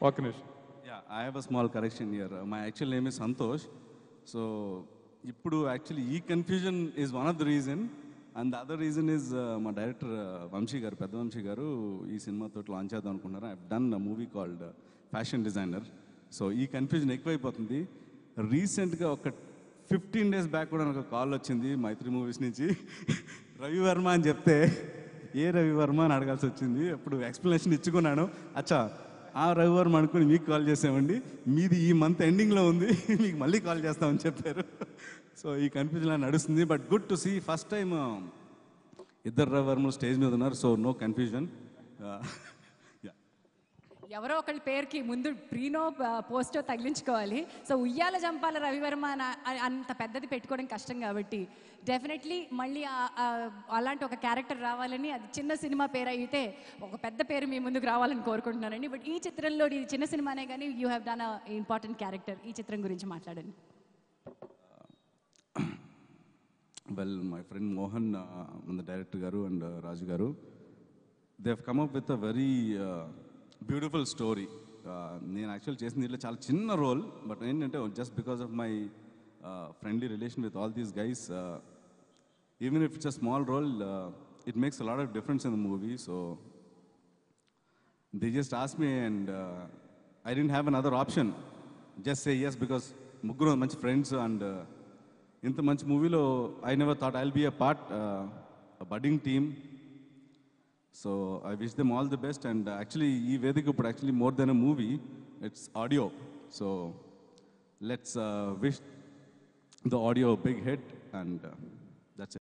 ఒక్క నిమిషం. Yeah, I have a small correction here. My actual name is Santosh. So, ఇప్పుడు actually ఈ confusion is one of the reason and the other reason is మా director Vamsi గారు, పెద్ద వంశీ గారు ఈ సినిమాతో లాంచ్ చేద్దాం అనుకుంటున్నారు. I done a movie called fashion designer. So ఈ కన్ఫ్యూజన్ ఎక్కువైపోతుంది. రీసెంట్గా ఒక 15 days బ్యాక్ కూడా నాకు కాల్ వచ్చింది మైత్రి మూవీస్ నుంచి, రవివర్మ అని చెప్తే ఏ రవివర్మ అని అడగాల్సి వచ్చింది. అప్పుడు ఎక్స్ప్లెనేషన్ ఇచ్చుకున్నాను. అచ్చా ఆ రవివర్మ అనుకుని మీకు కాల్ చేసామండి, మీది ఈ మంత్ ఎండింగ్లో ఉంది, మీకు మళ్ళీ కాల్ చేస్తామని చెప్పారు. సో ఈ కన్ఫ్యూజన్ నడుస్తుంది. But good to see first time ఇద్దరు రవివర్మలు స్టేజ్ మీద ఉన్నారు. So no confusion. ఎవరో ఒకళ్ళ పేరుకి ముందు ప్రీనో పోస్టో తగిలించుకోవాలి. సో ఉయ్యాల జంపాల రవివర్మ అంత పెద్దది పెట్టుకోవడం కష్టం కాబట్టి డెఫినెట్లీ మళ్ళీ అలాంటి ఒక క్యారెక్టర్ రావాలని, అది చిన్న సినిమా పేరు అయితే ఒక పెద్ద పేరు మీ ముందుకు రావాలని కోరుకుంటున్నానండి. బట్ ఈ చిత్రంలో ఇది చిన్న సినిమానే కానీ you have done a important character. ఈ చిత్రం గురించి మాట్లాడండి. వెల్, మై ఫ్రెండ్ మోహన్, మన డైరెక్టర్ గారు అండ్ రాజు గారు, they have come up with a very beautiful story. నేను యాక్చువల్ చేసిన దీంట్లో చాలా చిన్న రోల్, బట్ ఏంటంటే just because of my friendly relation with all these guys, even if it's a small role, it makes a lot of difference in the movie. So they just ask me and I didn't have an other option, just say yes, because ముగ్గురు మంచి friends and ఇంత మంచి మూవీలో I never thought I will be a part, a budding team. So I wish them all the best. And actually, ee Vedika ఇప్పుడు actually more than a movie, it's audio. So let's wish the audio a big hit, and that's it.